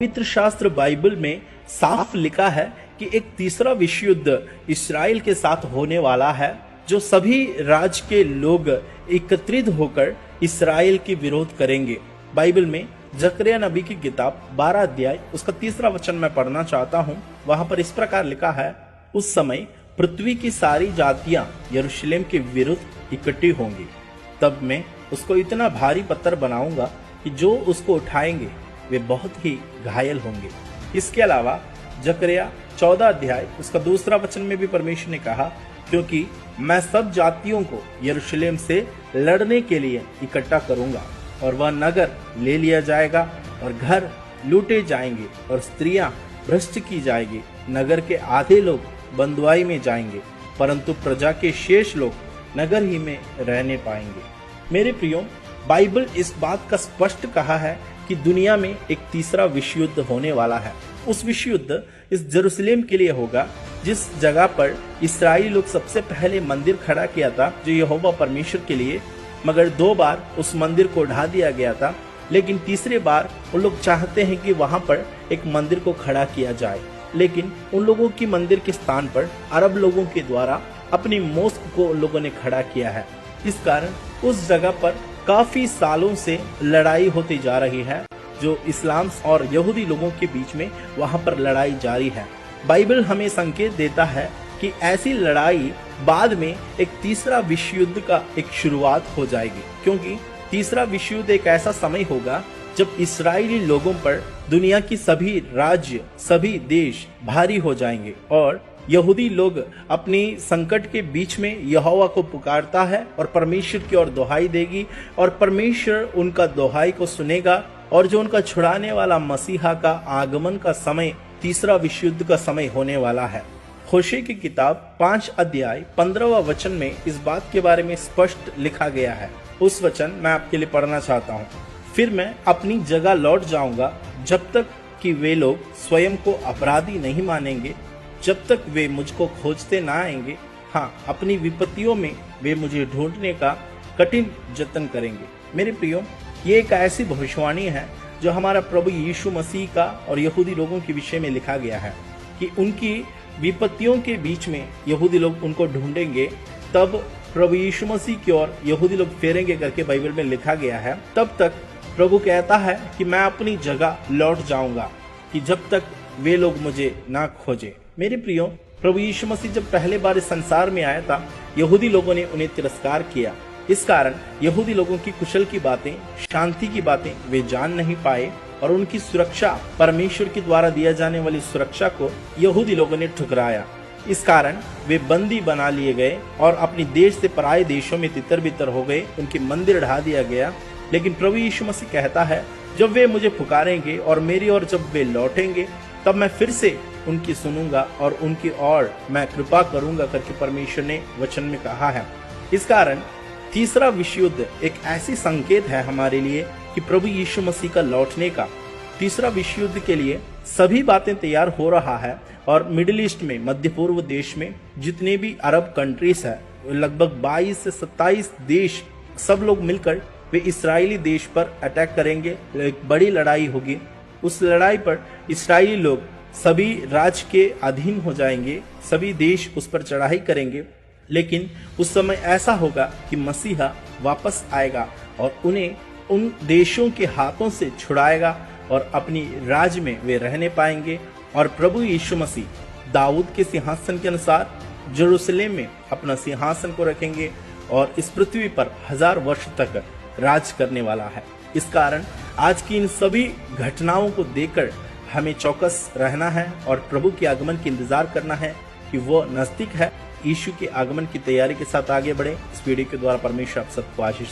पवित्र शास्त्र बाइबल में साफ लिखा है कि एक तीसरा विश्व युद्ध इस्राएल के साथ होने वाला है, जो सभी राज्य के लोग एकत्रित होकर इस्राएल के विरोध करेंगे। बाइबल में जकरिया नबी की किताब 12 अध्याय उसका 3 वचन मैं पढ़ना चाहता हूँ। वहां पर इस प्रकार लिखा है, उस समय पृथ्वी की सारी जातियां यरूशलेम के विरुद्ध इकट्ठी होंगी। तब मैं उसको इतना भारी पत्थर बनाऊंगा कि जो उसको उठाएंगे वे बहुत ही घायल होंगे। इसके अलावा जकरिया 14 अध्याय उसका 2 वचन में भी परमेश्वर ने कहा, क्योंकि मैं सब जातियों को यरूशलेम से लड़ने के लिए इकट्ठा करूंगा और वह नगर ले लिया जाएगा और घर लूटे जाएंगे और स्त्रियां भ्रष्ट की जाएगी। नगर के आधे लोग बंधुआई में जाएंगे, परंतु प्रजा के शेष लोग नगर ही में रहने पाएंगे। मेरे प्रियो, बाइबल इस बात का स्पष्ट कहा है कि दुनिया में एक तीसरा विश्व युद्ध होने वाला है। उस विश्व युद्ध इस जेरूशलेम के लिए होगा, जिस जगह पर इस्राएली लोग सबसे पहले मंदिर खड़ा किया था, जो यहोवा परमेश्वर के लिए, मगर 2 बार उस मंदिर को ढा दिया गया था। लेकिन तीसरे बार उन लोग चाहते हैं कि वहां पर एक मंदिर को खड़ा किया जाए, लेकिन उन लोगों की मंदिर के स्थान पर अरब लोगों के द्वारा अपनी मोस्क को उन लोगों ने खड़ा किया है। इस कारण उस जगह पर काफी सालों से लड़ाई होती जा रही है, जो इस्लाम और यहूदी लोगों के बीच में वहां पर लड़ाई जारी है। बाइबल हमें संकेत देता है कि ऐसी लड़ाई बाद में एक तीसरा विश्व युद्ध का एक शुरुआत हो जाएगी, क्योंकि तीसरा विश्व युद्ध एक ऐसा समय होगा जब इस्राएली लोगों पर दुनिया की सभी राज्य, सभी देश भारी हो जाएंगे और यहूदी लोग अपनी संकट के बीच में यहोवा को पुकारता है और परमेश्वर की ओर दुहाई देगी और परमेश्वर उनका दुहाई को सुनेगा और जो उनका छुड़ाने वाला मसीहा का आगमन का समय तीसरा विश्व युद्ध का समय होने वाला है। होशे की किताब 5 अध्याय 15 वचन में इस बात के बारे में स्पष्ट लिखा गया है। उस वचन मैं आपके लिए पढ़ना चाहता हूँ। फिर मैं अपनी जगह लौट जाऊंगा, जब तक कि वे लोग स्वयं को अपराधी नहीं मानेंगे, जब तक वे मुझको खोजते ना आएंगे। हाँ, अपनी विपत्तियों में वे मुझे ढूंढने का कठिन जतन करेंगे। मेरे प्रियो, ये एक ऐसी भविष्यवाणी है जो हमारा प्रभु यीशु मसीह का और यहूदी लोगों के विषय में लिखा गया है कि उनकी विपत्तियों के बीच में यहूदी लोग उनको ढूंढेंगे, तब प्रभु यीशु मसीह की ओर यहूदी लोग फेरेंगे करके बाइबल में लिखा गया है। तब तक प्रभु कहता है कि मैं अपनी जगह लौट जाऊंगा, कि जब तक वे लोग मुझे ना खोजे। मेरे प्रियो, प्रभु यीशु मसीह जब पहले बार इस संसार में आया था, यहूदी लोगों ने उन्हें तिरस्कार किया। इस कारण यहूदी लोगों की कुशल की बातें, शांति की बातें वे जान नहीं पाए और उनकी सुरक्षा, परमेश्वर के द्वारा दिया जाने वाली सुरक्षा को यहूदी लोगों ने ठुकराया। इस कारण वे बंदी बना लिए गए और अपने देश से पराये देशों में तितर बितर हो गए, उनके मंदिर ढा दिया गया। लेकिन प्रभु यीशु मसीह कहता है, जब वे मुझे पुकारेंगे और मेरी ओर जब वे लौटेंगे, तब मैं फिर से उनकी सुनूंगा और उनकी ओर मैं कृपा करूंगा करके परमेश्वर ने वचन में कहा है। इस कारण तीसरा विश्व युद्ध एक ऐसी संकेत है हमारे लिए कि प्रभु यीशु मसीह का लौटने का। तीसरा विश्व युद्ध के लिए सभी बातें तैयार हो रहा है और मिडिल ईस्ट में, मध्य पूर्व देश में जितने भी अरब कंट्रीज है, लगभग 22 से 27 देश, सब लोग मिलकर वे इस्राएली देश पर अटैक करेंगे। एक बड़ी लड़ाई होगी। उस लड़ाई पर इस्राएली लोग सभी राज्य के अधीन हो जाएंगे, सभी देश उस पर चढ़ाई करेंगे। लेकिन उस समय ऐसा होगा कि मसीहा वापस आएगा और उन्हें उन देशों के हाथों से छुड़ाएगा और अपनी राज्य में वे रहने पाएंगे और प्रभु यीशु मसीह दाऊद के सिंहासन के अनुसार जेरूशलेम में अपना सिंहासन को रखेंगे और इस पृथ्वी पर 1000 वर्ष तक राज करने वाला है। इस कारण आज की इन सभी घटनाओं को देखकर हमें चौकस रहना है और प्रभु के आगमन की इंतजार करना है कि वो नजदीक है। यीशु के आगमन की तैयारी के साथ आगे बढ़े। इस वीडियो के द्वारा परमेश्वर आप सबको आशीष